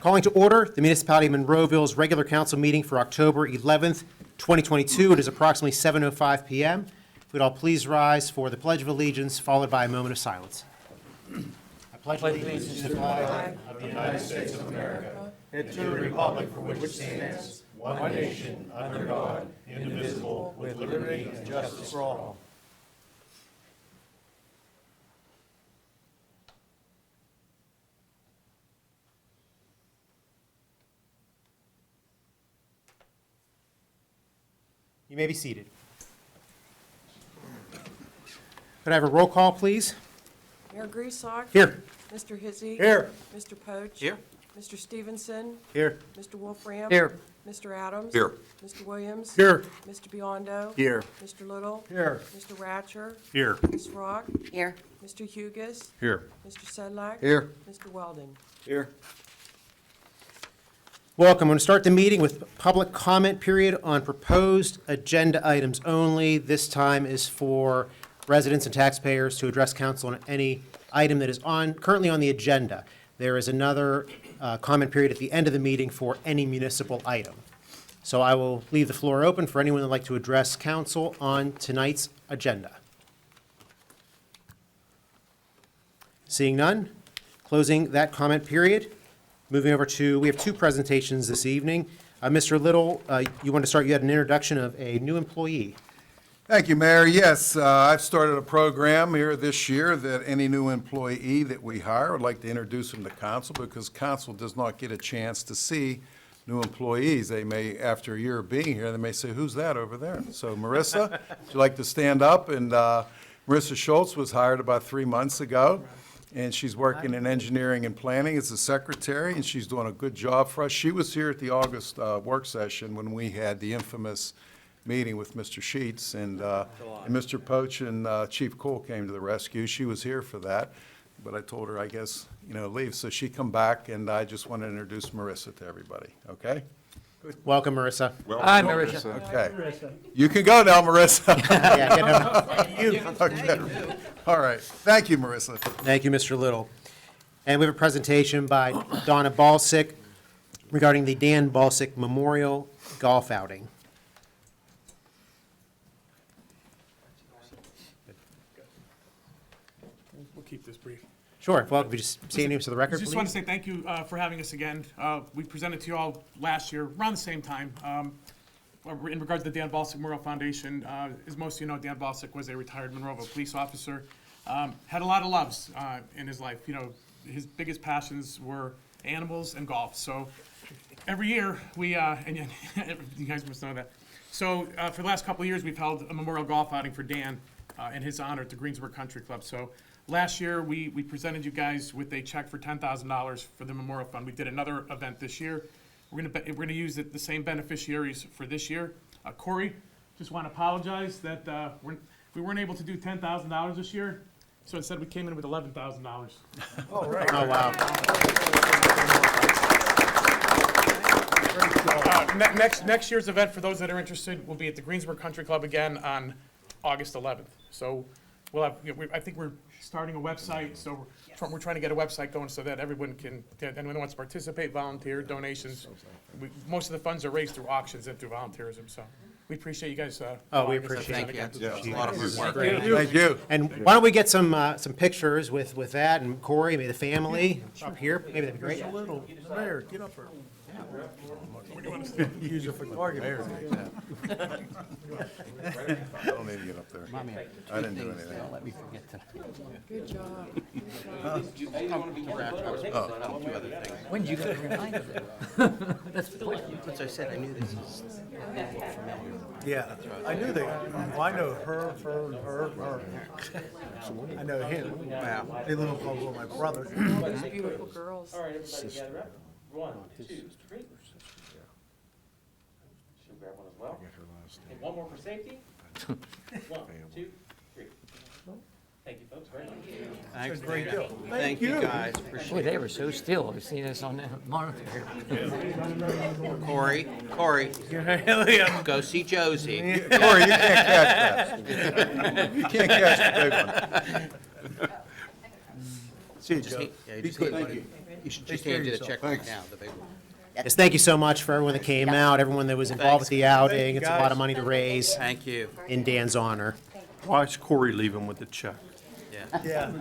Calling to order the Municipality of Monroeville's regular council meeting for October 11th, 2022. It is approximately 7:05 p.m. If we'd all please rise for the Pledge of Allegiance, followed by a moment of silence. I pledge allegiance to the flag of the United States of America and to the republic for which it stands, one nation, under God, indivisible, with liberty and justice for all. You may be seated. Could I have a roll call, please? Mayor Griesbach? Here. Mr. Hizzy? Here. Mr. Poach? Here. Mr. Stevenson? Here. Mr. Wolfram? Here. Mr. Adams? Here. Mr. Williams? Here. Mr. Biondo? Here. Mr. Little? Here. Mr. Ratcher? Here. Ms. Rock? Here. Mr. Hugus? Here. Mr. Sedlak? Here. Mr. Weldon? Here. Welcome. I'm going to start the meeting with public comment period on proposed agenda items only. This time is for residents and taxpayers to address council on any item that is currently on the agenda. There is another comment period at the end of the meeting for any municipal item. So I will leave the floor open for anyone that would like to address council on tonight's agenda. Seeing none, closing that comment period. Moving over to, we have two presentations this evening. Mr. Little, you want to start, you had an introduction of a new employee. Thank you, Mayor. Yes, I've started a program here this year that any new employee that we hire, would like to introduce them to council because council does not get a chance to see new employees. They may, after a year of being here, they may say, who's that over there? So Marissa, would you like to stand up? And Marissa Schultz was hired about 3 months ago. And she's working in engineering and planning as a secretary, and she's doing a good job for us. She was here at the August work session when we had the infamous meeting with Mr. Sheets, and Mr. Poach and Chief Cole came to the rescue. She was here for that, but I told her, I guess, leave. So she come back, and I just want to introduce Marissa to everybody, okay? Welcome, Marissa. Hi, Marissa. Okay. You can go now, Marissa. Yeah, get over. Okay. All right. Thank you, Marissa. Thank you, Mr. Little. And we have a presentation by Donna Balsick regarding the Dan Balsick Memorial Golf Outing. We'll keep this brief. Sure. Well, could you just say your names to the record, I just please? want to say thank you for having us again. We presented to you all last year, around the same time, in regards to the Dan Balsick Memorial Foundation. As most of you know, Dan Balsick was a retired Monroeville police officer. Had a lot of loves in his life. His biggest passions were animals and golf. So every year we, and you guys must know that. So for the last couple of years, we've held a memorial golf outing for Dan in his honor at the Greensburg Country Club. So last year, we presented you guys with a check for $10,000 for the Memorial Fund. We did another event this year. We're gonna use the same beneficiaries for this year. Corey, just want to apologize that we weren't able to do $10,000 this year, so instead we came in with $11,000. All right. Oh, wow. Next year's event, for those that are interested, will be at the Greensburg Country Club again on August 11th. So we'll have, I think we're starting a website, so we're trying to get a website going so that everyone can, anyone who wants to participate, volunteer, donations. Most of the funds are raised through auctions and through volunteerism, so we appreciate you guys. Oh, we appreciate it. Yeah, it's a lot of hard work. Thank you. And why don't we get some pictures with that and Corey, maybe the family up here? Maybe that'd be great. Mayor, get up there. Use it for target. I don't need to get up there. I didn't do anything. Don't let me forget to. Good job. When did you get reminded of it? That's the question. As I said, I knew this is familiar. Yeah, I knew they, well, I know her. I know him. Wow. They live up with my brother. Those beautiful girls. All right, everybody gather up. 1, 2, 3. She'll grab one as well. And one more for safety. 1, 2, 3. Thank you, folks, very much. It's a great deal. Thank you, guys. Appreciate Boy, they were so still. I've seen this on the monitor. it. Corey, go see Josie. Corey, you can't catch that. You can't catch the big one. See you, Joe. Yeah, Be just good, hit- buddy. You should just hand you the check right now, the big one. Yes, thank you so much for everyone that came out, everyone that was involved with the outing. It's a lot of money to raise Thank you. in Dan's honor. Watch Corey leave him with the check. Yeah.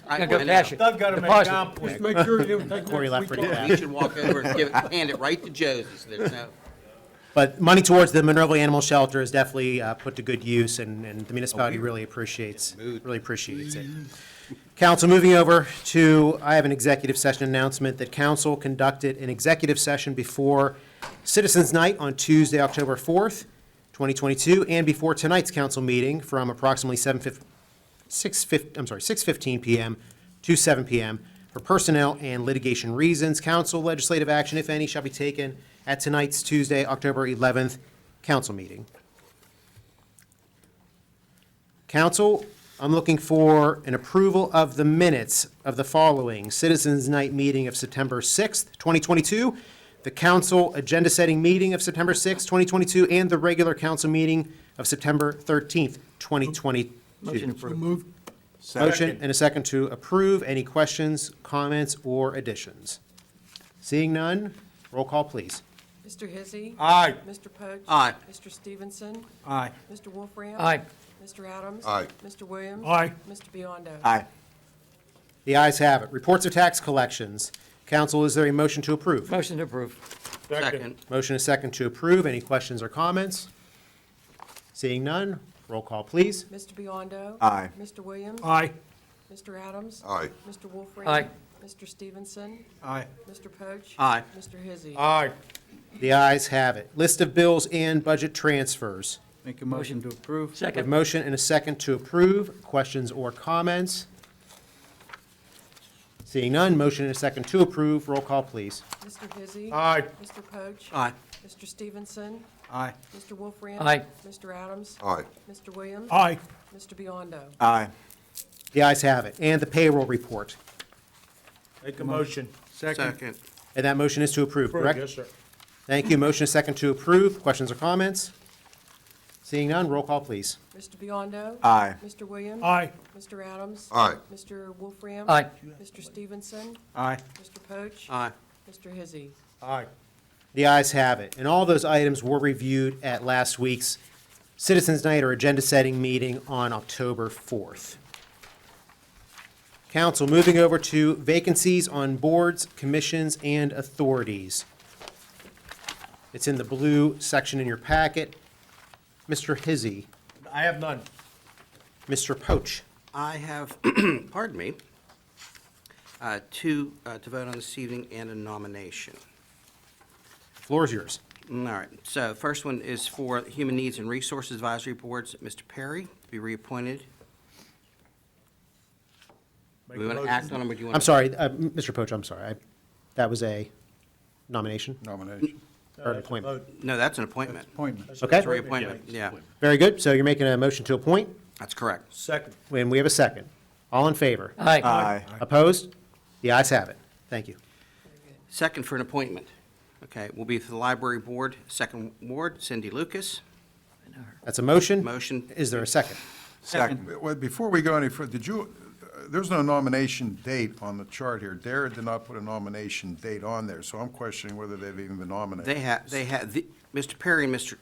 I Go know. cash it. Doug got to make Deposit. compost. Make sure you take Corey left for We that. should walk over and hand it right to Josie, so there's no. But money towards the Monroeville Animal Shelter is definitely put to good use, and the municipality really appreciates it. Council, moving over to, I have an executive session announcement that council conducted an executive session before Citizens Night on Tuesday, October 4th, 2022, and before tonight's council meeting from approximately 6:15 PM to 7 PM for personnel and litigation reasons. Council legislative action, if any, shall be taken at tonight's Tuesday, October 11th, council meeting. Council, I'm looking for an approval of the minutes of the following Citizens Night meeting of September 6th, 2022, the council agenda-setting meeting of September 6th, 2022, and the regular council meeting of September 13th, 2022. Motion approved. Motion and a second to approve. Any questions, comments, or additions? Seeing none, roll call, please. Mr. Hizzy. Aye. Mr. Poach. Aye. Mr. Stevenson. Aye. Mr. Wolfram. Aye. Mr. Adams. Aye. Mr. Williams. Aye. Mr. Biondo. Aye. The ayes have it. Reports of tax collections. Council, is there a motion to approve? Motion to approve. Second. Motion is second to approve. Any questions or comments? Seeing none, roll call, please. Mr. Biondo. Aye. Mr. Williams. Aye. Mr. Adams. Aye. Mr. Wolfram. Aye. Mr. Stevenson. Aye. Mr. Poach. Aye. Mr. Hizzy. Aye. The ayes have it. List of bills and budget transfers. Make a motion to approve. We have a Second. motion and a second to approve. Questions or comments? Seeing none, motion and a second to approve. Roll call, please. Mr. Hizzy. Aye. Mr. Poach. Aye. Mr. Stevenson. Aye. Mr. Wolfram. Aye. Mr. Adams. Aye. Mr. Williams. Aye. Mr. Biondo. Aye. The ayes have it. And the payroll report. Make a motion. Second. And that motion is to approve, correct? Yes, sir. Thank you. Motion is second to approve. Questions or comments? Seeing none, roll call, please. Mr. Biondo. Aye. Mr. Williams. Aye. Mr. Adams. Aye. Mr. Wolfram. Aye. Mr. Stevenson. Aye. Mr. Poach. Aye. Mr. Hizzy. Aye. The ayes have it. And all those items were reviewed at last week's Citizens Night or agenda-setting meeting on October 4th. Council, moving over to vacancies on boards, commissions, and authorities. It's in the blue section in your packet. Mr. Hizzy, I have none. Mr. Poach, I have, pardon me, two to vote on this evening and a nomination. floor is yours. All right, so first one is for Human Needs and Resources Advisory Boards, Mr. Perry, to be reappointed. Make Do we a want to motion. act on them, or do you want? I'm sorry, Mr. Poach, I'm sorry. That was a nomination Nomination. or an appointment? Vote. No, that's an appointment. Appointment. Okay, It's a reappointment, yeah, very good. So you're making a motion to appoint, that's correct. Second. and we have a second. All in favor? Aye. Opposed? The ayes have it. Thank you. Second for an appointment, okay, will be for the Library Board, Second Ward, Cindy Lucas. That's a motion. Motion. Is there a second? Second. Well, before we go any further, did you, there's no nomination date on the chart here. Dara did not put a nomination date on there, so I'm questioning whether they've even been nominated. They have, Mr. Perry and Ms.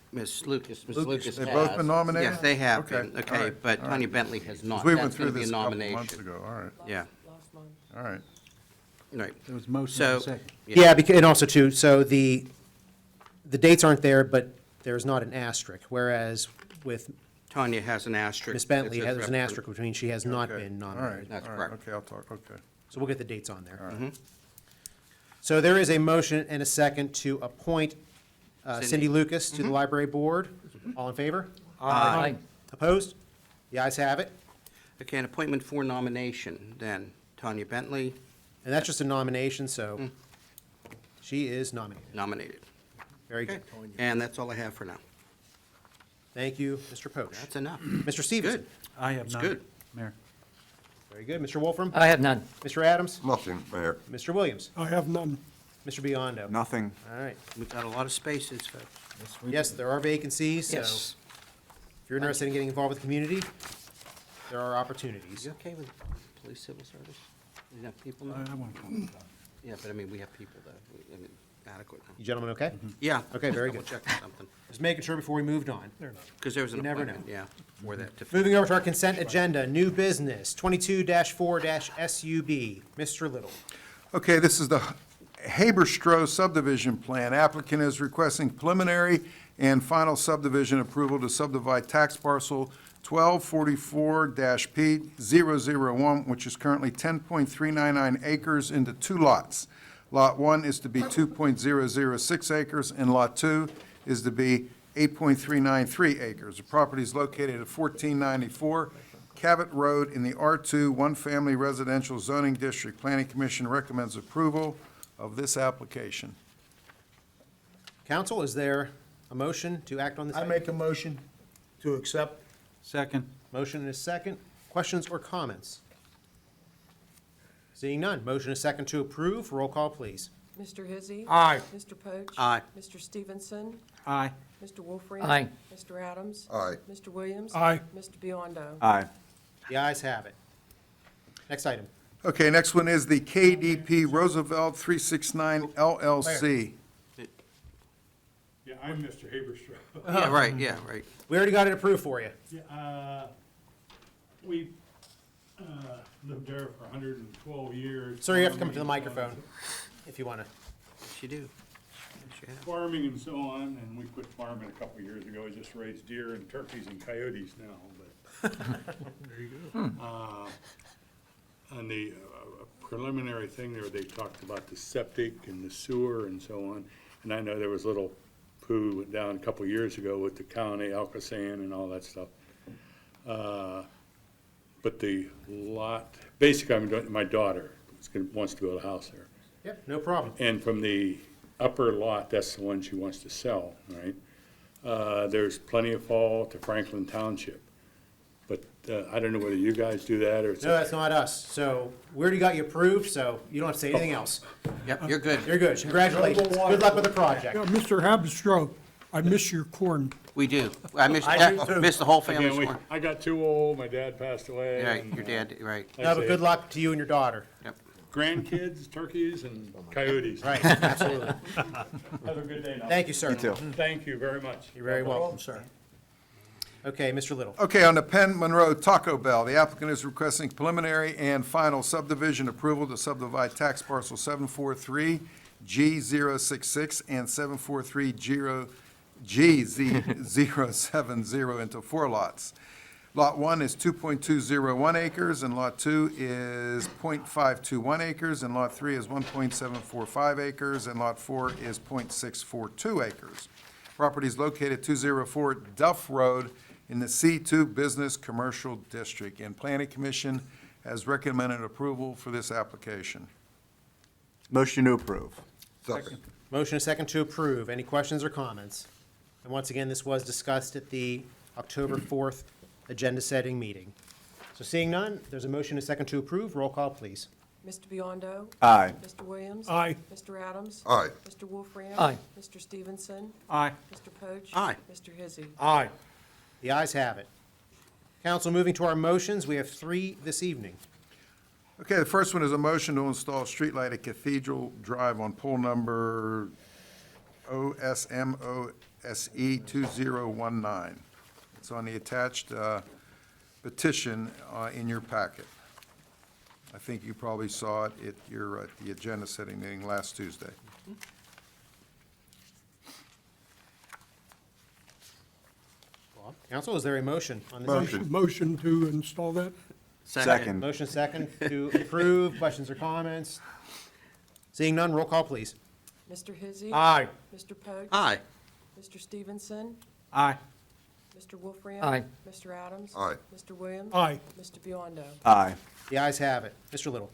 Lucas, Ms. Lucas They've has. both been nominated? Yes, they have Okay, been, all okay, right, but all right. Tanya Bentley has not. We That's went through gonna be this a a couple months nomination. ago, all right, Yeah, Last month. all right. right. There was motion So, and second. Yeah, and also too, so the dates aren't there, but there's not an asterisk, whereas with Tanya has an asterisk. Ms. Bentley, It says there's an rep- asterisk between she has not Okay, been all right, nominated. That's all right, correct. Okay, I'll talk, okay. So we'll get the dates on there. Mm-hmm. So there is a motion and a second to appoint Cindy Cindy. Lucas to the library board. All in favor? Aye. Opposed? The ayes have it. Okay, an appointment for nomination, then Tanya Bentley And that's just a nomination, so she is nominated. nominated. Very Okay, good. and that's all I have for now. Thank you, Mr. Poach. That's enough. Mr. Stevenson? Good. I have It's none. good. Mayor. Very good. Mr. Wolfram? I have none. Mr. Adams? Nothing, Mayor. Mr. Williams? I have none. Mr. Biondo? Nothing. All right. We've got a lot of spaces, folks. Yes, there are vacancies, so Yes. if you're interested in getting involved with the community, there are opportunities. You okay with police civil service? You have people I now? want to talk about Yeah, but I mean, we have people though, I mean, adequate. You gentlemen okay? Yeah. Okay, very good. Double checking something, Just making sure before we moved on. because there was an You never appointment, yeah, for that. Moving over to our consent agenda, new business, 22-4-SUB. Mr. Little. Okay, this is the Haberstroh subdivision plan. Applicant is requesting preliminary and final subdivision approval to subdivide tax parcel 1244-P001, which is currently 10.399 acres, into two lots. Lot 1 is to be 2.006 acres, and Lot 2 is to be 8.393 acres. The property is located at 1494 Cabot Road in the R2 One Family Residential Zoning District. Planning Commission recommends approval of this application. Council, is there a motion to act on this? I item? make a motion to accept. Second. Motion and a second. Questions or comments? Seeing none. Motion and a second to approve. Roll call, please. Mr. Hizzy. Aye. Mr. Poach. Aye. Mr. Stevenson. Aye. Mr. Wolfram. Aye. Mr. Adams. Aye. Mr. Williams. Aye. Mr. Biondo. Aye. The ayes have it. Next item. Okay, next one is the KDP Roosevelt 369 LLC. Yeah, I'm Mr. Haberstroh. Yeah, right, yeah, right. We already got it approved for you. Yeah, we lived there for 112 years. Sir, you have to come to the microphone if you want to. Yes, you do. Yes, you have. Farming and so on, and we quit farming a couple years ago. I just raise deer and turkeys and coyotes now, but. There you go. On the preliminary thing there, they talked about the septic and the sewer and so on. And I know there was a little poo went down a couple years ago with the county, Alcosan and all that stuff. But the lot, basically, my daughter wants to build a house there. Yep, no problem. And from the upper lot, that's the one she wants to sell, right? There's plenty of fall to Franklin Township. But I don't know whether you guys do that or it's. No, that's not us. So we already got you approved, so you don't have to say anything else. Yep, you're good. You're good. Congratulations. Good luck with the project. Mr. Haberstroh, I miss your corn. We do. I missed, I do too. missed the whole family's Again, one. I got too old, my dad passed away. Right, and, your dad, right. like No, I but say, good luck to you and your daughter. Yep. Grandkids, turkeys, and coyotes. Right, absolutely. Have a good day now. Thank you, sir. Thank you very much. You're very welcome, sir. Okay, Mr. Little. Okay, on the Penn Monroe Taco Bell, the applicant is requesting preliminary and final subdivision approval to subdivide tax parcel 743G066 and 743G070 into four lots. Lot 1 is 2.201 acres, and Lot 2 is .521 acres, and Lot 3 is 1.745 acres, and Lot 4 is .642 acres. Property is located at 204 Duff Road in the C2 Business Commercial District, and Planning Commission has recommended approval for this application. Motion to approve. Motion and second to approve. Any questions or comments? And once again, this was discussed at the October 4th agenda setting meeting. So seeing none, there's a motion and second to approve. Roll call, please. Mr. Biondo. Aye. Mr. Williams. Aye. Mr. Adams. Aye. Mr. Wolfram. Aye. Mr. Stevenson. Aye. Mr. Poach. Aye. Mr. Hizzy. Aye. The ayes have it. Council, moving to our motions, we have three this evening. Okay, the first one is a motion to install streetlight at Cathedral Drive on pole number OSMOSE 2019. It's on the attached petition in your packet. I think you probably saw it at the agenda setting meeting last Tuesday. Council, is there a motion on this? Motion to install that? Second. Motion second to approve. Questions or comments? Seeing none, roll call, please. Mr. Hizzy. Aye. Mr. Poach. Aye. Mr. Stevenson. Aye. Mr. Wolfram. Aye. Mr. Adams. Aye. Mr. Williams. Aye. Mr. Biondo. Aye. The ayes have it. Mr. Little.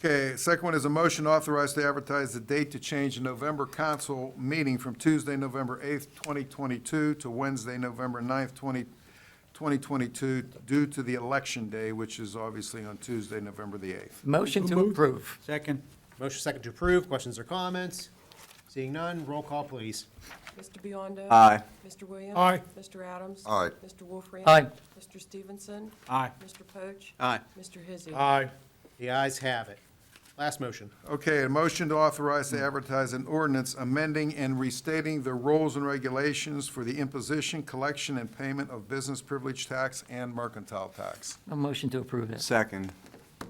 Okay, second one is a motion authorized to advertise the date to change the November council meeting from Tuesday, November 8th, 2022 to Wednesday, November 9th, 2022, due to the election day, which is obviously on Tuesday, November the 8th. Motion to approve. Second. Motion second to approve. Questions or comments? Seeing none, roll call, please. Mr. Biondo. Aye. Mr. Williams. Aye. Mr. Adams. Aye. Mr. Wolfram. Aye. Mr. Stevenson. Aye. Mr. Poach. Aye. Mr. Hizzy. Aye. The ayes have it. Last motion. Okay, a motion to authorize to advertise an ordinance amending and restating the rules and regulations for the imposition, collection, and payment of business privilege tax and mercantile tax. A motion to approve that. Second.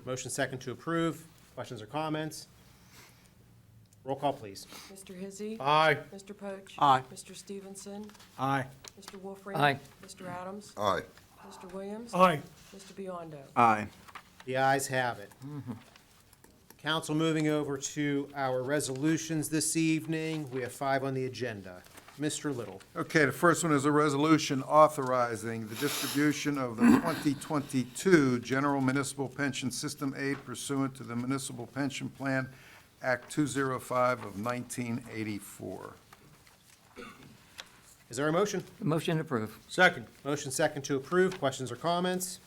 Motion second to approve. Questions or comments? Roll call, please. Mr. Hizzy. Aye. Mr. Poach. Aye. Mr. Stevenson. Aye. Mr. Wolfram. Aye. Mr. Adams. Aye. Mr. Williams. Aye. Mr. Biondo. Aye. The ayes have it. Council, moving over to our resolutions this evening. We have 5 on the agenda. Mr. Little. Okay, the first one is a resolution authorizing the distribution of the 2022 General Municipal Pension System aid pursuant to the Municipal Pension Plan Act 205 of 1984. Is there a motion? Motion to approve. Second. Motion second to approve. Questions or comments?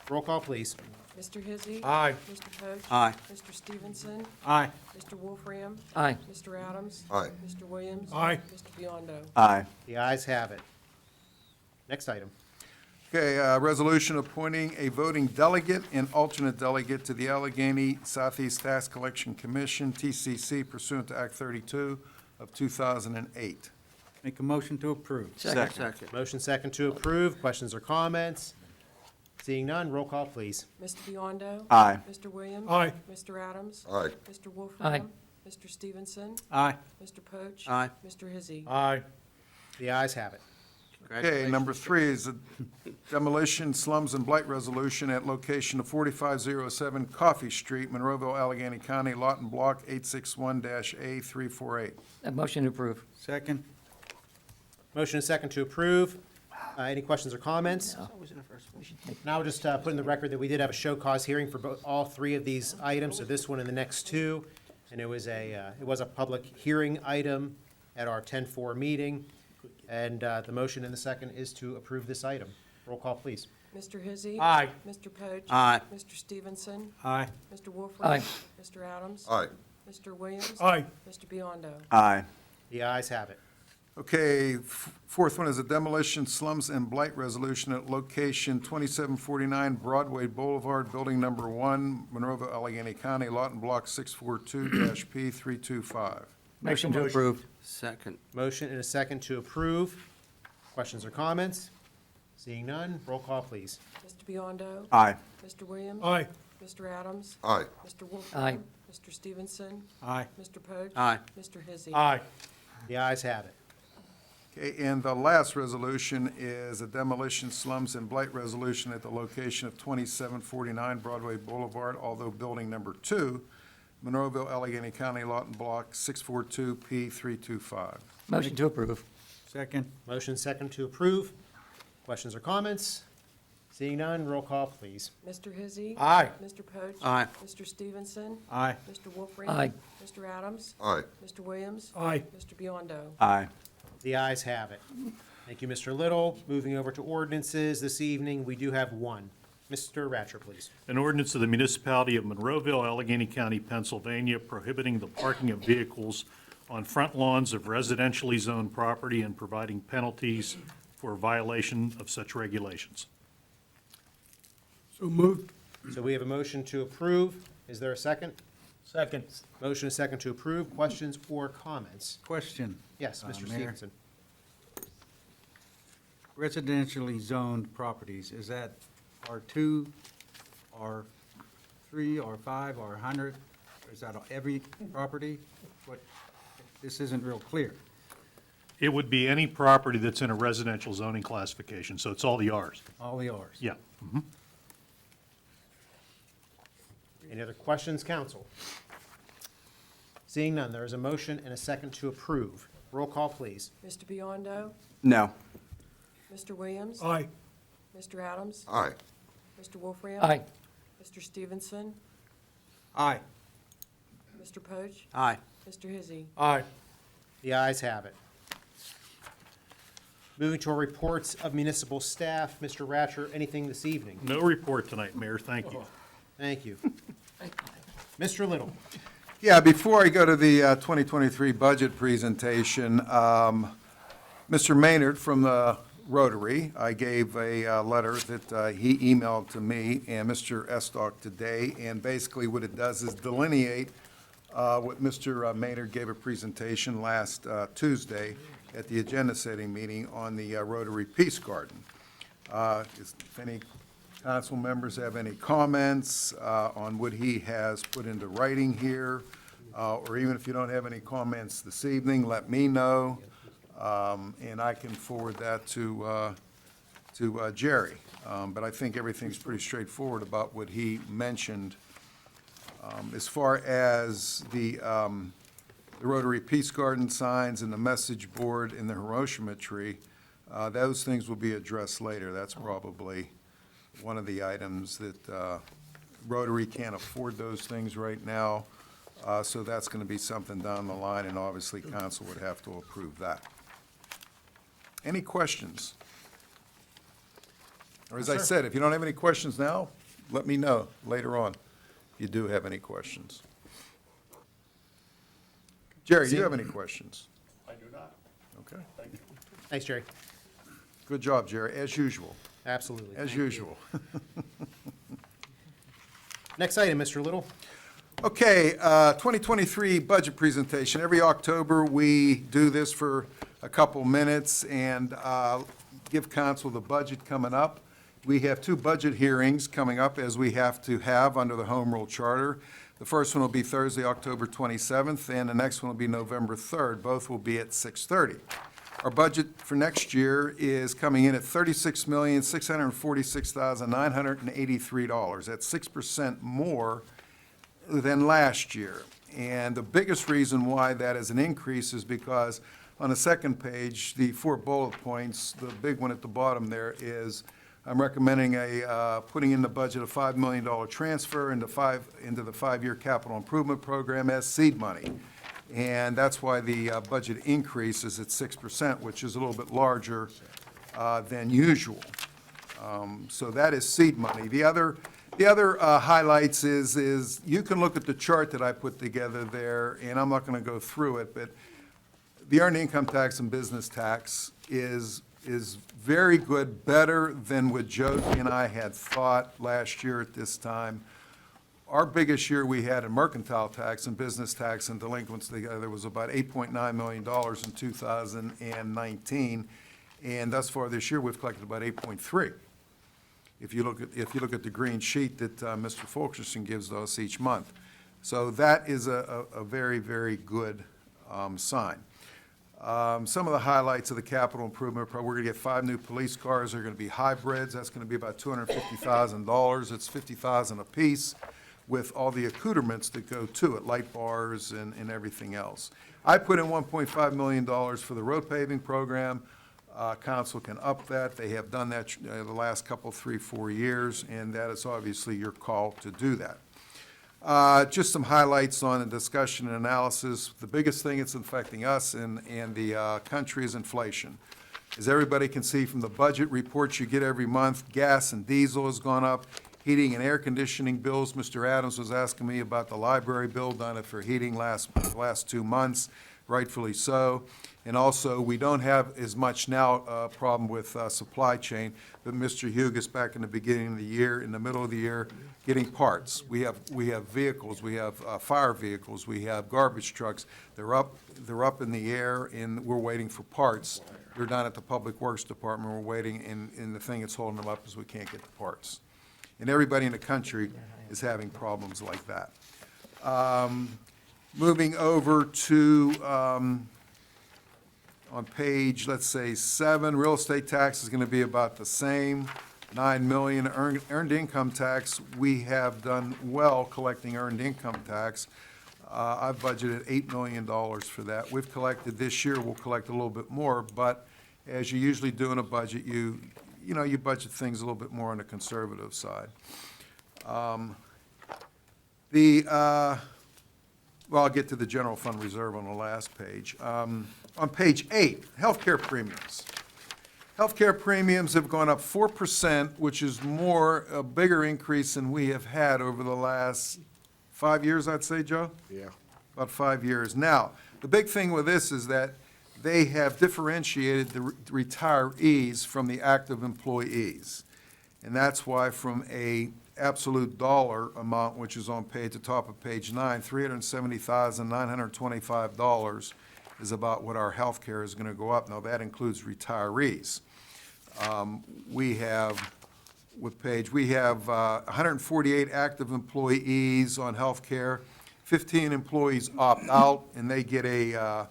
Roll call, please. Mr. Hizzy. Aye. Mr. Poach. Aye. Mr. Stevenson. Aye. Mr. Wolfram. Aye. Mr. Adams. Aye. Mr. Williams. Aye. Mr. Biondo. Aye. The ayes have it. Next item. Okay, resolution appointing a voting delegate and alternate delegate to the Allegheny Southeast Tax Collection Commission, TCC, pursuant to Act 32 of 2008. Make a motion to approve. Second. Motion second to approve. Questions or comments? Seeing none, roll call, please. Mr. Biondo. Aye. Mr. Williams. Aye. Mr. Adams. Aye. Mr. Wolfram. Aye. Mr. Stevenson. Aye. Mr. Poach. Aye. Mr. Hizzy. Aye. The ayes have it. Okay, number 3 is a demolition slums and blight resolution at location of 4507 Coffee Street, Monroeville, Allegheny County, lot and block 861-A348. A motion to approve. Second. Motion is second to approve. Any questions or comments? Now, we'll just put in the record that we did have a show cause hearing for all 3 of these items, so this one and the next 2. And it was a public hearing item at our 10-4 meeting. And the motion in the second is to approve this item. Roll call, please. Mr. Hizzy. Aye. Mr. Poach. Aye. Mr. Stevenson. Aye. Mr. Wolfram. Aye. Mr. Adams. Aye. Mr. Williams. Aye. Mr. Biondo. Aye. The ayes have it. Okay, fourth one is a demolition slums and blight resolution at location 2749 Broadway Boulevard, building number 1, Monroeville, Allegheny County, lot and block 642-P325. Motion to approve. Second. Motion and a second to approve. Questions or comments? Seeing none, roll call, please. Mr. Biondo. Aye. Mr. Williams. Aye. Mr. Adams. Aye. Mr. Wolfram. Aye. Mr. Stevenson. Aye. Mr. Poach. Aye. Mr. Hizzy. Aye. The ayes have it. Okay, and the last resolution is a demolition slums and blight resolution at the location of 2749 Broadway Boulevard, although building number 2, Monroeville, Allegheny County, lot and block 642-P325. Motion to approve. Second. Motion second to approve. Questions or comments? Seeing none, roll call, please. Mr. Hizzy. Aye. Mr. Poach. Aye. Mr. Stevenson. Aye. Mr. Wolfram. Aye. Mr. Adams. Aye. Mr. Williams. Aye. Mr. Biondo. Aye. The ayes have it. Thank you, Mr. Little. Moving over to ordinances this evening, we do have one. Mr. Ratcher, please. An ordinance of the Municipality of Monroeville, Allegheny County, Pennsylvania, prohibiting the parking of vehicles on front lawns of residentially zoned property and providing penalties for violation of such regulations. So moved. So we have a motion to approve. Is there a second? Second. Motion is second to approve. Questions or comments? Question. Yes, Mr. Mayor. Stevenson. Residentially zoned properties, is that R2, R3, R5, R100? Is that on every property? What, this isn't real clear. It would be any property that's in a residential zoning classification, so it's all the Rs. All the Rs. Yeah. Any other questions, council? Seeing none, there is a motion and a second to approve. Roll call, please. Mr. Biondo. No. Mr. Williams. Aye. Mr. Adams. Aye. Mr. Wolfram. Aye. Mr. Stevenson. Aye. Mr. Poach. Aye. Mr. Hizzy. Aye. The ayes have it. Moving to our reports of municipal staff. Mr. Ratcher, anything this evening? No report tonight, Mayor. Thank you. Thank you. Mr. Little. Yeah, before I go to the 2023 budget presentation, Mr. Maynard from the Rotary. I gave a letter that he emailed to me and Mr. Estock today, and basically what it does is delineate what Mr. Maynard gave a presentation last Tuesday at the agenda-setting meeting on the Rotary Peace Garden. If any council members have any comments on what he has put into writing here, or even if you don't have any comments this evening, let me know, and I can forward that to Jerry. But I think everything's pretty straightforward about what he mentioned. As far as the Rotary Peace Garden signs and the message board and the Hiroshima tree, those things will be addressed later. That's probably one of the items that Rotary can't afford those things right now, so that's going to be something down the line, and obviously council would have to approve that. Any questions? Or as I said, if you don't have any questions now, let me know later on if you do have any questions. Jerry, do you have any questions? I do not. Okay. Thank you. Thanks, Jerry. Good job, Jerry, as usual, Absolutely. as Thank you. usual. Next item, Mr. Little. Okay, 2023 budget presentation. Every October, we do this for a couple minutes and give council the budget coming up. We have two budget hearings coming up, as we have to have under the Home Rule Charter. The first one will be Thursday, October 27th, and the next one will be November 3rd. Both will be at 6:30. Our budget for next year is coming in at $36,646,983. That's 6% more than last year. And the biggest reason why that is an increase is because on the second page, the 4 bullet points, the big one at the bottom there is, I'm recommending putting in the budget a $5 million transfer into the 5-year capital improvement program as seed money. And that's why the budget increase is at 6%, which is a little bit larger than usual. So that is seed money. The other highlights is you can look at the chart that I put together there, and I'm not going to go through it, but the earned income tax and business tax is very good, better than what Jody and I had thought last year at this time. Our biggest year we had in mercantile tax and business tax and delinquents together was about $8.9 million in 2019, and thus far this year, we've collected about 8.3. If you look at the green sheet that Mr. Fulkerson gives us each month. So that is a very, very good sign. Some of the highlights of the capital improvement program, we're going to get 5 new police cars. They're going to be hybrids. That's going to be about $250,000. It's $50,000 apiece with all the accoutrements that go to it, light bars and everything else. I put in $1.5 million for the road paving program. Council can up that. They have done that the last couple, 3-4 years, and that is obviously your call to do that. Just some highlights on the discussion and analysis. The biggest thing that's affecting us and the country is inflation. As everybody can see from the budget reports you get every month, gas and diesel has gone up. Heating and air conditioning bills, Mr. Adams was asking me about the library bill done for heating last 2 months, rightfully so. And also, we don't have as much now problem with supply chain, but Mr. Hugus back in the beginning of the year, in the middle of the year, getting parts. We have vehicles, we have fire vehicles, we have garbage trucks. They're up in the air, and we're waiting for parts. They're down at the Public Works Department, we're waiting, and the thing that's holding them up is we can't get the parts. And everybody in the country is having problems like that. Moving over to, on page, let's say 7, real estate tax is going to be about the same, $9 million. Earned income tax, we have done well collecting earned income tax. I've budgeted $8 million for that. We've collected this year, we'll collect a little bit more, but as you usually do in a budget, you budget things a little bit more on the conservative side. Well, I'll get to the general fund reserve on the last page. On page 8, healthcare premiums. Healthcare premiums have gone up 4%, which is a bigger increase than we have had over the last 5 years, I'd say, Joe? Yeah. About 5 years. Now, the big thing with this is that they have differentiated the retirees from the active employees. And that's why from a absolute dollar amount, which is on the top of page 9, $370,925 is about what our health care is going to go up. Now, that includes retirees. We have 148 active employees on health care. 15 employees opt out, and they get an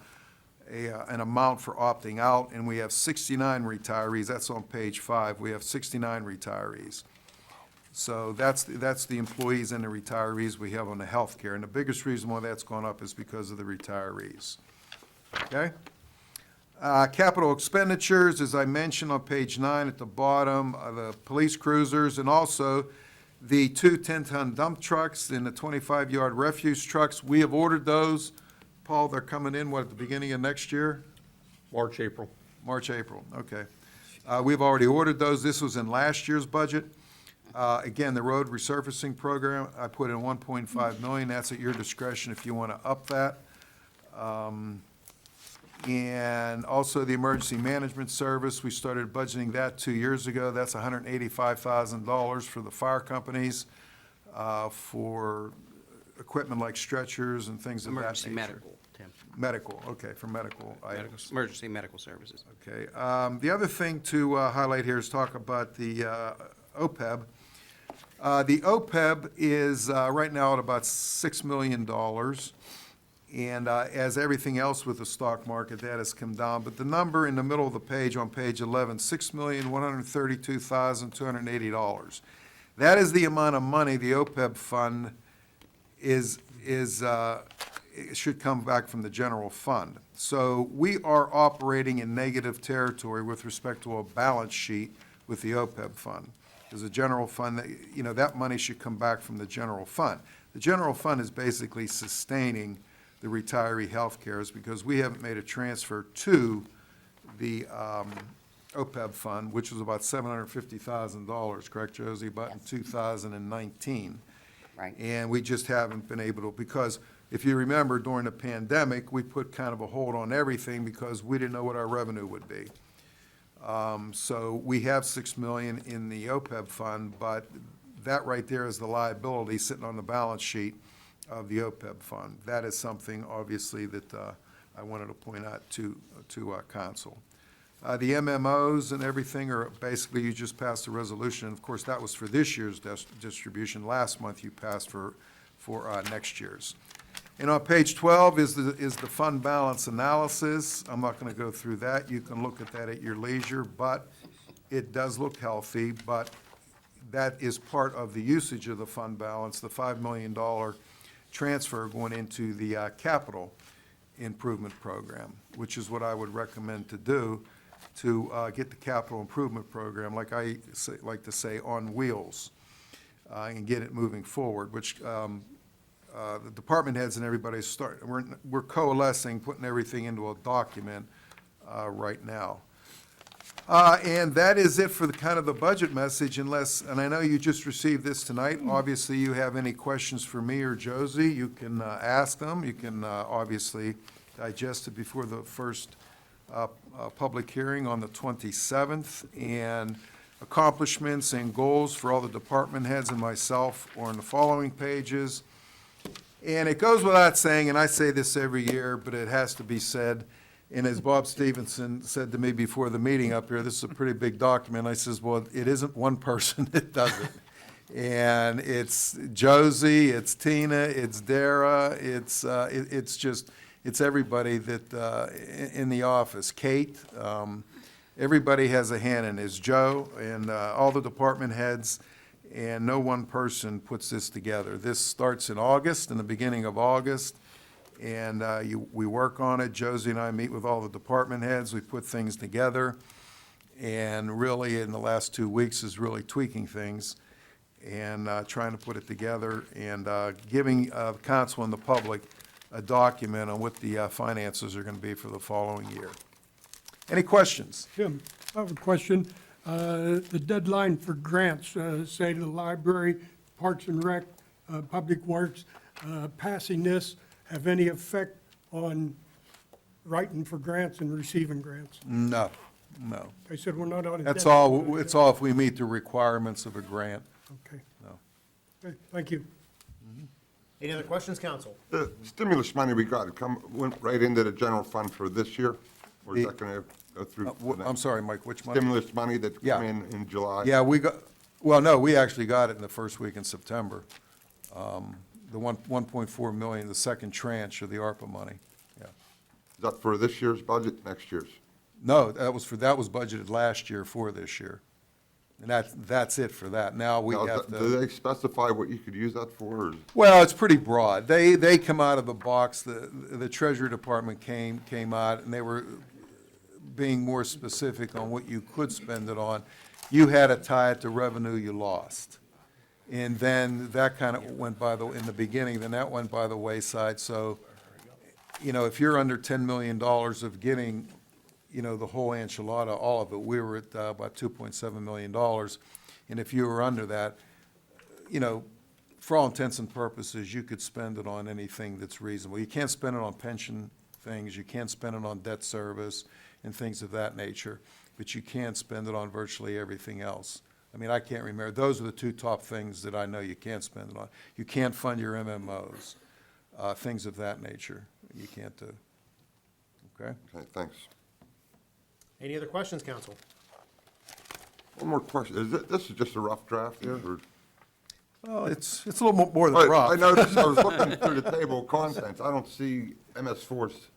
amount for opting out, and we have 69 retirees. That's on page 5. We have 69 retirees. So that's the employees and the retirees we have on the health care. And the biggest reason why that's gone up is because of the retirees. Okay? Capital expenditures, as I mentioned on page 9 at the bottom, the police cruisers, and also the 2 10-ton dump trucks and the 25-yard refuse trucks. We have ordered those. Paul, they're coming in, at the beginning of next year? March, April. March, April, okay. We've already ordered those. This was in last year's budget. Again, the road resurfacing program, I put in $1.5 million. That's at your discretion if you want to up that. And also the emergency management service, we started budgeting that 2 years ago. That's $185,000 for the fire companies, for equipment like stretchers and things of that nature. Emergency medical, Tim. Medical, okay, for medical items. Emergency medical services. Okay. The other thing to highlight here is talk about the OPEB. The OPEB is right now at about $6 million. And as everything else with the stock market, that has come down. But the number in the middle of the page, on page 11, $6,132,280. That is the amount of money the OPEB fund should come back from the general fund. So we are operating in negative territory with respect to a balance sheet with the OPEB fund. Because the general fund, that money should come back from the general fund. The general fund is basically sustaining the retiree health cares because we haven't made a transfer to the OPEB fund, which was about $750,000, correct, Josie, about in 2019. Right. And we just haven't been able to, because if you remember, during the pandemic, we put kind of a hold on everything because we didn't know what our revenue would be. So we have $6 million in the OPEB fund, but that right there is the liability sitting on the balance sheet of the OPEB fund. That is something, obviously, that I wanted to point out to Council. The MMOs and everything are basically, you just passed a resolution. Of course, that was for this year's distribution. Last month, you passed for next year's. And on page 12 is the fund balance analysis. I'm not going to go through that. You can look at that at your leisure, but it does look healthy. But that is part of the usage of the fund balance, the $5 million transfer going into the capital improvement program, which is what I would recommend to do to get the capital improvement program, like I like to say, on wheels, and get it moving forward, which the department heads and everybody we're coalescing, putting everything into a document right now. And that is it for the kind of the budget message, and I know you just received this tonight. Obviously, you have any questions for me or Josie, you can ask them. You can obviously digest it before the first public hearing on the 27th. And accomplishments and goals for all the department heads and myself are on the following pages. And it goes without saying, and I say this every year, but it has to be said, and as Bob Stevenson said to me before the meeting up here, this is a pretty big document. I says, well, it isn't one person that does it. And it's Josie, it's Tina, it's Dara, it's everybody that in the office. Kate, everybody has a hand in this. Joe and all the department heads, and no one person puts this together. This starts in August, in the beginning of August. And we work on it. Josie and I meet with all the department heads. We put things together. And really, in the last 2 weeks, is really tweaking things and trying to put it together and giving council and the public a document on what the finances are going to be for the following year. Any questions? Tim, I have a question. The deadline for grants, say the library, Parks and Rec, Public Works, passing this, have any effect on writing for grants and receiving grants? No, no. They said we're not on. That's all, it's all if we meet the requirements of a grant. Okay. No. Okay, thank you. Any other questions, council? The stimulus money we got, went right into the general fund for this year? Or is that going to go through? I'm sorry, Mike, which money? Stimulus money that Yeah. came in July? Yeah, we got, well, no, we actually got it in the first week in September. The 1.4 million, the second tranche of the ARPA money, yeah. Is that for this year's budget, next year's? No, that was budgeted last year for this year. And that's it for that. Now we Now, have do to, they specify what you could use that for? Or well, it's pretty broad. They come out of the box, the Treasury Department came out, and they were being more specific on what you could spend it on. You had to tie it to revenue you lost. And then that kind of went in the beginning, then that went by the wayside. So, if you're under $10 million of getting, the whole enchilada, all of it, we were at about $2.7 million. And if you were under that, for all intents and purposes, you could spend it on anything that's reasonable. You can't spend it on pension things, you can't spend it on debt service and things of that nature, but you can spend it on virtually everything else. I mean, I can't remember. Those are the two top things that I know you can't spend it on. You can't fund your MMOs, things of that nature. You can't do. Okay? Okay, thanks. Any other questions, council? One more question. This is just a rough draft here, or? Well, it's a little more than rough. I noticed, I was looking through the table of contents. I don't see MS4's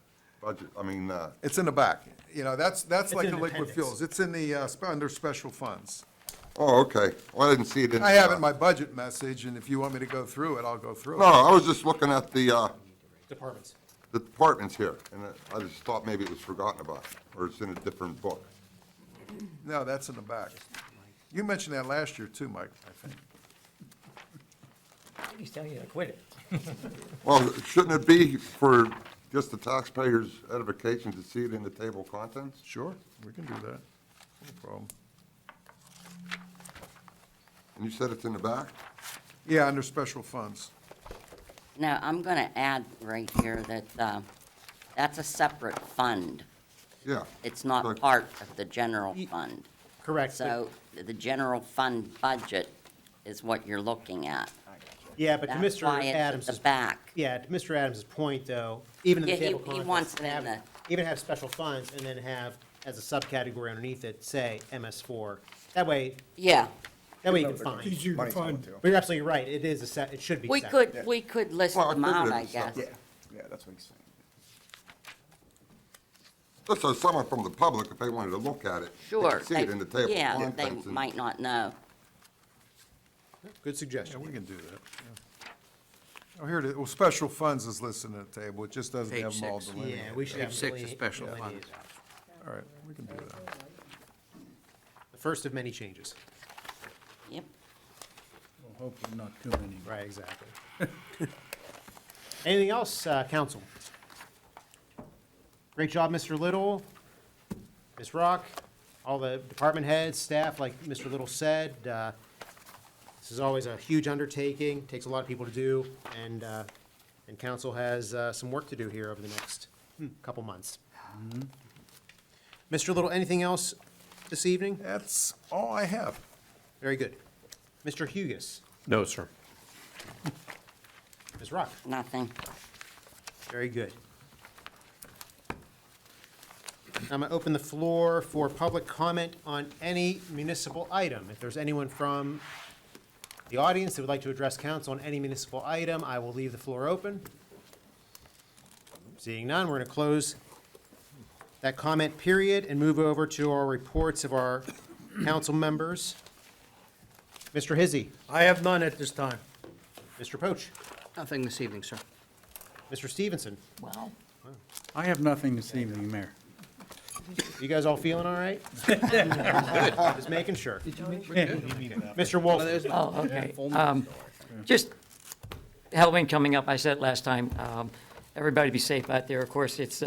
budget. I mean, It's in the back. That's like in the an liquid appendix. fuels. It's in the, under special funds. oh, okay. Well, I didn't see it in. I have it in my budget message, and if you want me to go through it, I'll go through No, it. I was just looking at the Departments. departments here, and I just thought maybe it was forgotten about, or it's in a different book. No, that's in the back. You mentioned that last year too, Mike, I think. He's telling you to quit it. Well, shouldn't it be for just the taxpayers' edification to see it in the table of contents? Sure, we can do that. No problem. And you said it's in the back? Yeah, under special funds. Now, I'm going to add right here that that's a separate fund. Yeah. It's not Correct. part of the general fund. Correct. So the general fund budget is what you're looking at. Yeah, but to That's Mr. why it's at Adams' the back. Yeah, to Mr. Adams's point, though, even in the Yeah, table of he contents, wants it in the- even have special funds and then have, as a subcategory underneath it, say MS4. That way Yeah, you can find. Easier to find. But you're absolutely right, it is it should be we separate. could list Well, I them figured out, it I was guess. separate. Yeah, that's what he's saying. Just so someone from the public, if they wanted to look at it, they Sure. could see it they- in the table of Yeah, contents. they and- might not know. Good Yeah, suggestion. we can do that. yeah. Oh, here it is. Well, special funds is listed in the table. It just doesn't Page have them all 6. delineated. Yeah, we should Page have 6 is special delineated. funds. All right, we can do that. The first of many changes. Yep. Hopefully not too many. Right, exactly. Anything else, council? Great job, Mr. Little, Ms. Rock, all the department heads, staff, like Mr. Little said. This is always a huge undertaking, takes a lot of people to do, and council has some work to do here over the next couple months. Mr. Little, anything else this evening? That's all I have. Very good. Mr. Hugus, No, sir. Ms. Rock, Nothing. very good. I'm going to open the floor for public comment on any municipal item. If there's anyone from the audience that would like to address council on any municipal item, I will leave the floor open. Seeing none, we're going to close that comment period and move over to our reports of our council members. Mr. Hizzy, I have none at this time. Mr. Poach, Nothing this evening, sir. Mr. Stevenson. Well, I have nothing this evening, Mayor. You guys all feeling all right? Just making sure. Mr. Wolf. Oh, okay. Just Halloween coming up, I said it last time. Everybody be safe out there. Of course, it's,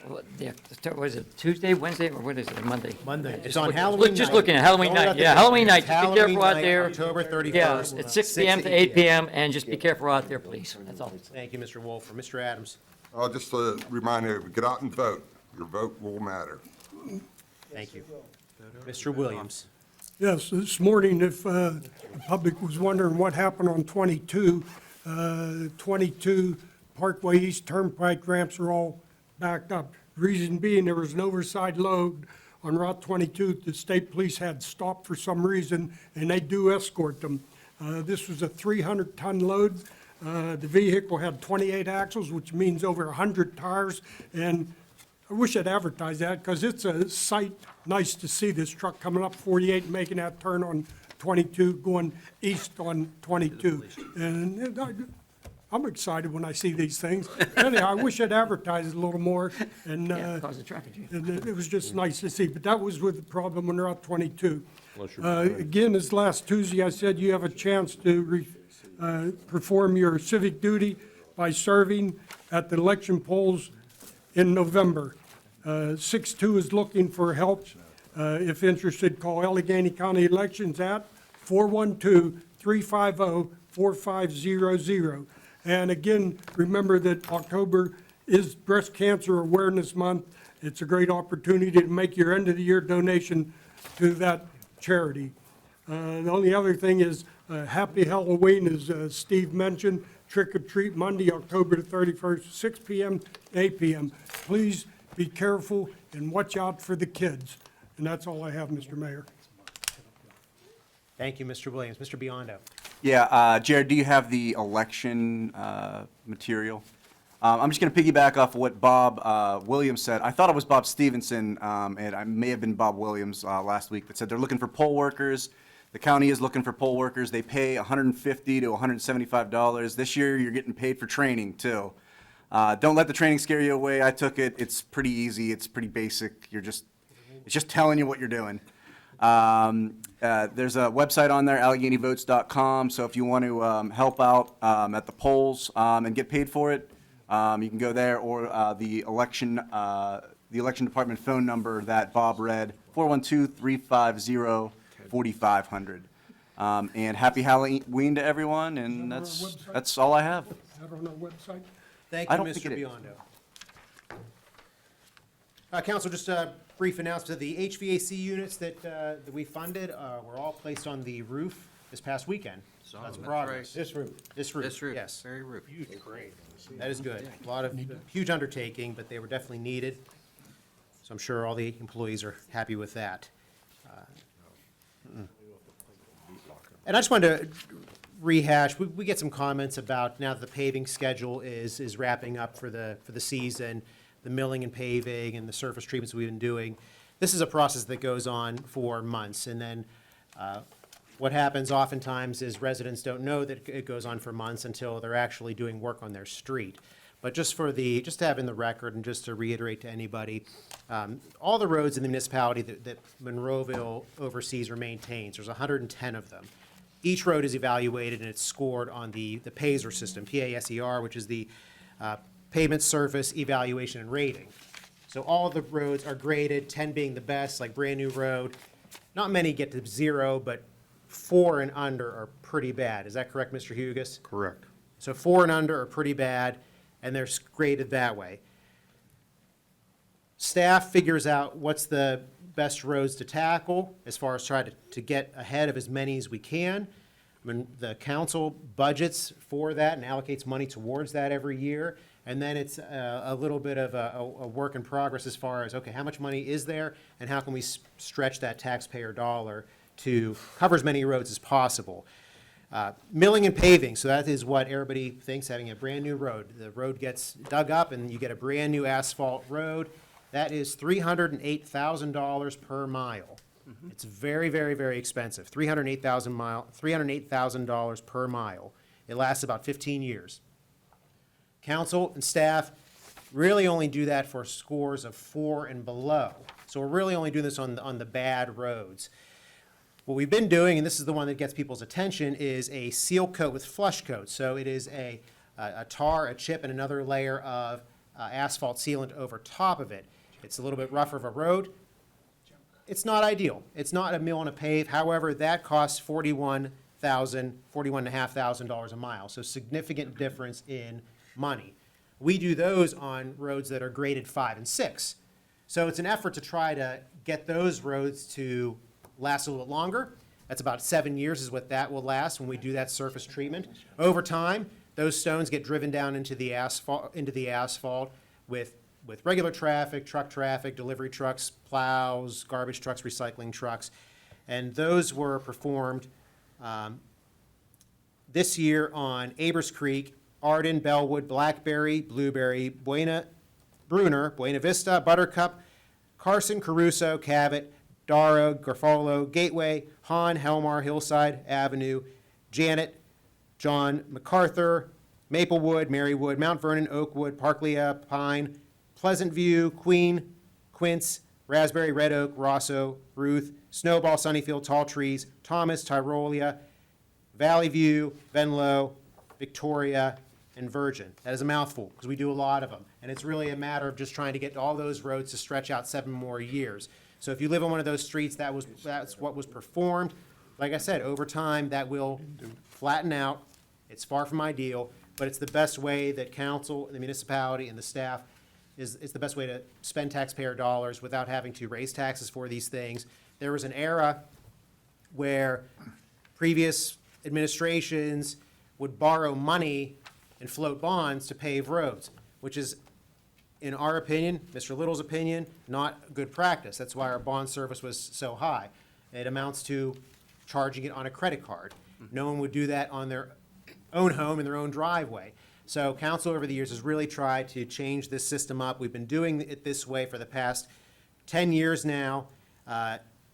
was it Tuesday, Wednesday, or what is it, Monday? Monday. It's on Halloween night. Just looking at Halloween Don't let night, the- yeah, Halloween night. It's Just be Halloween careful out night, there. October 31st. Yeah, it's 6 p.m. to 8 p.m., and just be careful out there, please. That's all. Thank you, Mr. Wolf. Mr. Adams. I'll just remind you, get out and vote. Your vote will matter. Thank you. Mr. Williams. Yes, this morning, if the public was wondering what happened on 22, 22 Parkway East Turnpike ramps are all backed up. Reason being, there was an oversized load on Route 22. The state police had stopped for some reason, and they do escort them. This was a 300-ton load. The vehicle had 28 axles, which means over 100 tires, and I wish I'd advertised that, because it's a sight nice to see this truck coming up 48 and making that turn on 22, going east on 22. And I'm excited when I see these things. Anyhow, I wish I'd advertised a little more, and Cause a traffic jam. and it was just nice to see. But that was with the problem on Route 22. Again, this last Tuesday, I said you have a chance to perform your civic duty by serving at the election polls in November. 6-2 is looking for help. If interested, call Allegheny County Elections at 412-350-4500. And again, remember that October is Breast Cancer Awareness Month. It's a great opportunity to make your end-of-the-year donation to that charity. The only other thing is, Happy Halloween, as Steve mentioned, trick or treat Monday, October the 31st, 6 p.m., 8 p.m. Please be careful and watch out for the kids. And that's all I have, Mr. Mayor. Thank you, Mr. Williams. Mr. Biondo. Yeah, Jared, do you have the election material? I'm just going to piggyback off of what Bob Williams said. I thought it was Bob Stevenson, and I may have been Bob Williams last week, that said they're looking for poll workers. The county is looking for poll workers. They pay $150 to $175. This year, you're getting paid for training, too. Don't let the training scare you away. I took it. It's pretty easy. It's pretty basic. It's just telling you what you're doing. There's a website on there, AlleghenyVotes.com. So if you want to help out at the polls and get paid for it, you can go there, or the election department phone number that Bob read, 412-350-4500. And happy Halloween to everyone. And that's all I have. Is that on our website? Thank I you, don't think Mr. it is. Biondo. Council, just a brief announcement. The HVAC units that we funded were all placed on the roof this past weekend. So that's progress. right. This roof. This roof, Yes. very roof. That is good. A lot of huge undertaking, but they were definitely needed. So I'm sure all the employees are happy with that. And I just wanted to rehash, we get some comments about now that the paving schedule is wrapping up for the season, the milling and paving and the surface treatments we've been doing. This is a process that goes on for months, and then what happens oftentimes is residents don't know that it goes on for months until they're actually doing work on their street. But just to have in the record and just to reiterate to anybody, all the roads in the municipality that Monroeville oversees or maintains, there's 110 of them. Each road is evaluated and it's scored on the PASER system, PASER, which is the Pavement Surface Evaluation and Rating. So all the roads are graded, 10 being the best, like brand new road. Not many get to 0, but 4 and under are pretty bad. Is that correct, Mr. Hugus? Correct. So 4 and under are pretty bad, and they're graded that way. Staff figures out what's the best roads to tackle as far as trying to get ahead of as many as we can. I mean, the council budgets for that and allocates money towards that every year. And then it's a little bit of a work in progress as far as, okay, how much money is there and how can we stretch that taxpayer dollar to cover as many roads as possible. Milling and paving, so that is what everybody thinks, having a brand-new road. The road gets dug up and you get a brand-new asphalt road. That is $308,000 per mile. It's very, very, very expensive, $308,000 per mile. It lasts about 15 years. Council and staff really only do that for scores of 4 and below. So we're really only doing this on the bad roads. What we've been doing, and this is the one that gets people's attention, is a seal coat with flush coat. So it is a tar, a chip, and another layer of asphalt sealant over top of it. It's a little bit rougher of a road. It's not ideal. It's not a mill and a pave. However, that costs $41,500 a mile. So significant difference in money. We do those on roads that are graded 5 and 6. So it's an effort to try to get those roads to last a little bit longer. That's about 7 years is what that will last when we do that surface treatment. Over time, those stones get driven down into the asphalt with regular traffic, truck traffic, delivery trucks, plows, garbage trucks, recycling trucks. And those were performed this year on Abers Creek, Arden, Bellwood, Blackberry, Blueberry, Buena Vista, Buttercup, Carson, Caruso, Cabot, Darrow, Garofalo, Gateway, Hahn, Helmar, Hillside Avenue, Janet, John MacArthur, Maplewood, Marywood, Mount Vernon, Oakwood, Parklea, Pine, Pleasant View, Queen, Quince, Raspberry, Red Oak, Rosso, Ruth, Snowball, Sunnyfield, Tall Trees, Thomas, Tyrolia, Valley View, Venlo, Victoria, and Virgin. That is a mouthful, because we do a lot of them. And it's really a matter of just trying to get all those roads to stretch out 7 more years. So if you live on one of those streets, that's what was performed. Like I said, over time, that will flatten out. It's far from ideal, but it's the best way that council, the municipality, and the staff it's the best way to spend taxpayer dollars without having to raise taxes for these things. There was an era where previous administrations would borrow money and float bonds to pave roads, which is, in our opinion, Mr. Little's opinion, not good practice. That's why our bond service was so high. It amounts to charging it on a credit card. No one would do that on their own home in their own driveway. So council over the years has really tried to change this system up. We've been doing it this way for the past 10 years now.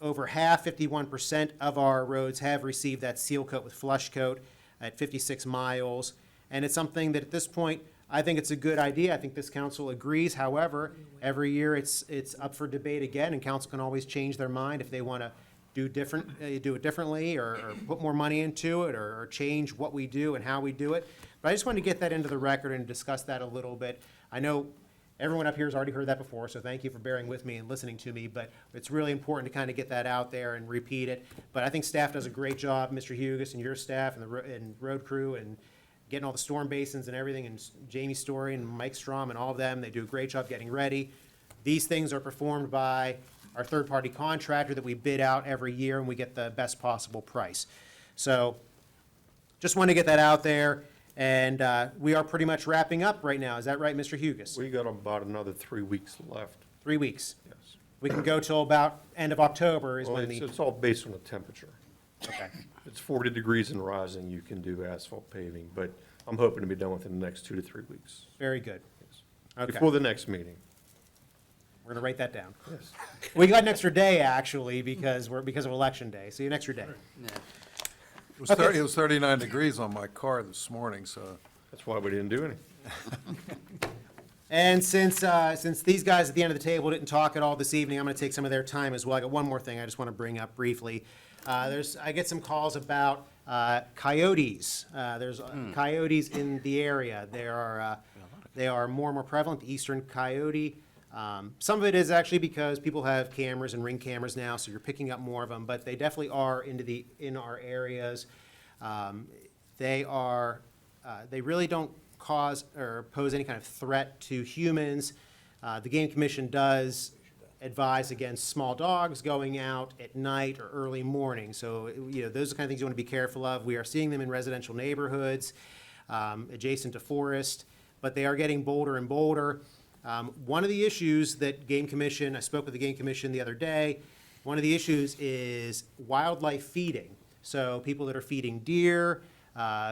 Over half, 51% of our roads have received that seal coat with flush coat at 56 miles. And it's something that at this point, I think it's a good idea. I think this council agrees. However, every year it's up for debate again, and council can always change their mind if they want to do it differently or put more money into it or change what we do and how we do it. But I just wanted to get that into the record and discuss that a little bit. I know everyone up here has already heard that before, so thank you for bearing with me and listening to me, but it's really important to kind of get that out there and repeat it. But I think staff does a great job, Mr. Hugus and your staff and road crew, and getting all the storm basins and everything, and Jamie Story and Mike Strom and all of them. They do a great job getting ready. These things are performed by our third-party contractor that we bid out every year, and we get the best possible price. So just want to get that out there. And we are pretty much wrapping up right now. Is that right, Mr. Hugus? We got about another 3 weeks left. 3 weeks. Yes. We can go till about end of October is Well, when it's all based on the temperature. Okay. If it's 40 degrees and rising, you can do asphalt paving, but I'm hoping to be done within the next 2 to 3 weeks. Very good. Yes. Okay. Before the next meeting. We're gonna write that down. Yes. We got an extra day, actually, because of Election Day, so an extra day. It was 39 degrees on my car this morning, so. That's why we didn't do anything. And since these guys at the end of the table didn't talk at all this evening, I'm gonna take some of their time as well. I got one more thing I just wanna bring up briefly. I get some calls about coyotes. There's coyotes in the area. They are more and more prevalent, the eastern coyote. Some of it is actually because people have cameras and Ring cameras now, so you're picking up more of them, but they definitely are in our areas. They really don't cause or pose any kind of threat to humans. The Game Commission does advise against small dogs going out at night or early morning. So, those are the kind of things you want to be careful of. We are seeing them in residential neighborhoods, adjacent to forest, but they are getting bolder and bolder. One of the issues that Game Commission, I spoke with the Game Commission the other day, one of the issues is wildlife feeding. So people that are feeding deer,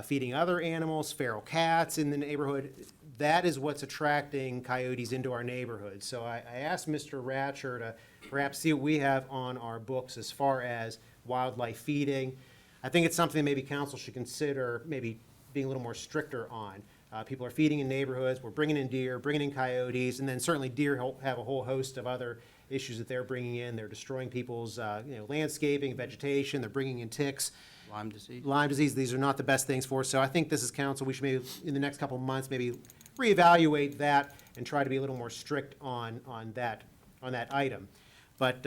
feeding other animals, feral cats in the neighborhood, that is what's attracting coyotes into our neighborhood. So I asked Mr. Ratcher to perhaps see what we have on our books as far as wildlife feeding. I think it's something maybe council should consider maybe being a little more stricter on. People are feeding in neighborhoods, we're bringing in deer, bringing in coyotes, and then certainly deer have a whole host of other issues that they're bringing in. They're destroying people's landscaping, vegetation, they're bringing in ticks. Lyme disease. Lyme disease, these are not the best things for us. So I think this is council, we should maybe, in the next couple of months, maybe reevaluate that and try to be a little more strict on that item. But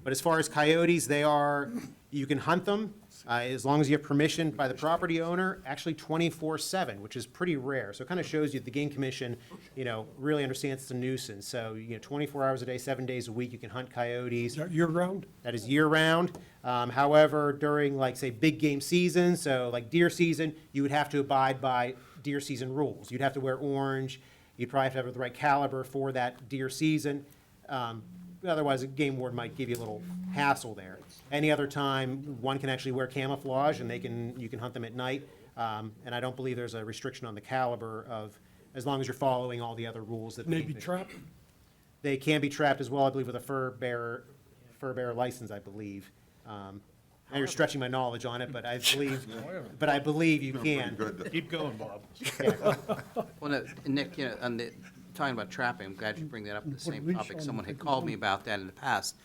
as far as coyotes, you can hunt them. As long as you have permission by the property owner, actually 24/7, which is pretty rare. So it kind of shows you the Game Commission, really understands it's a nuisance. So, 24 hours a day, 7 days a week, you can hunt coyotes. Is that year-round? That is year-round. However, during, like, say, big game season, so like deer season, you would have to abide by deer season rules. You'd have to wear orange. You'd probably have to have the right caliber for that deer season. Otherwise, a game warden might give you a little hassle there. Any other time, one can actually wear camouflage, and you can hunt them at night. And I don't believe there's a restriction on the caliber as long as you're following all the other rules that. Can they be trapped? They can be trapped as well, I believe, with a fur bearer license, I believe. Now you're stretching my knowledge on it, but I believe you can. Keep going, Bob. Well, no, Nick, talking about trapping, I'm glad you bring that up, the same topic. Someone had called me about that in the past,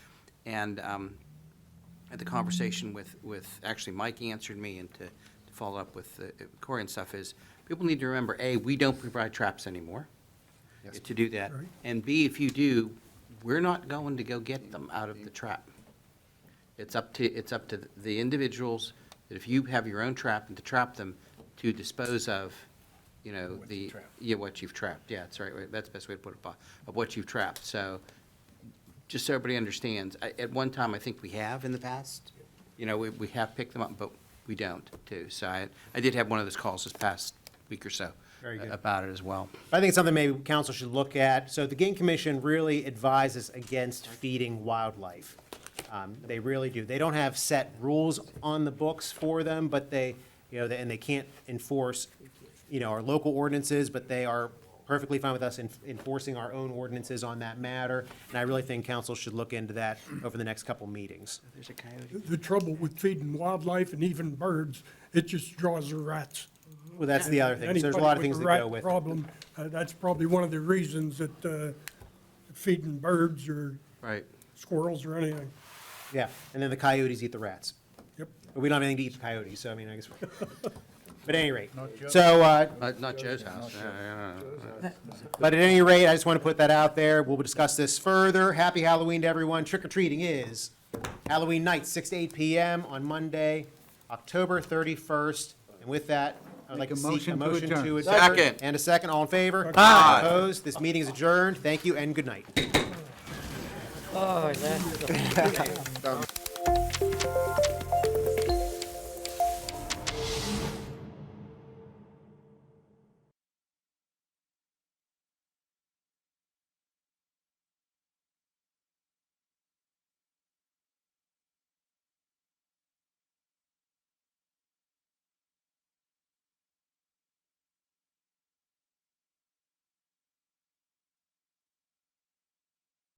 and at the conversation with, actually, Mike answered me, and to follow up with Corey and stuff is, people need to remember, A, we don't provide traps anymore to do that, and B, if you do, we're not going to go get them out of the trap. It's up to the individuals, that if you have your own trap and to trap them, to dispose of, what you've trapped. Yeah, that's right. That's the best way to put it, Bob, of what you've trapped. So, just so everybody understands, at one time, I think we have in the past, we have picked them up, but we don't, too. So I did have one of those calls this past week or so Very good. about it as well. I think it's something maybe council should look at. So the Game Commission really advises against feeding wildlife. They really do. They don't have set rules on the books for them, but and they can't enforce, our local ordinances, but they are perfectly fine with us enforcing our own ordinances on that matter. And I really think council should look into that over the next couple meetings. There's a coyote. The trouble with feeding wildlife and even birds, it just draws the rats. Well, that's the other thing. So there's a lot of things that go with it. Anybody with a rat problem, that's probably one of the reasons that feeding birds or Right. squirrels or anything. Yeah, and then the coyotes eat the rats. Yep. But we don't have anything to eat the coyotes, so I mean, I guess. But at any rate, so, Not Joe's house. but at any rate, I just want to put that out there. We'll discuss this further. Happy Halloween to everyone. Trick or treating is Halloween night, 6 to 8 p.m. on Monday, October 31st. And with that, I'd like to seek a motion to adjourn. Second. And a second. All in favor? Aye. Opposed? This meeting is adjourned. Thank you and good night. Oh, that's.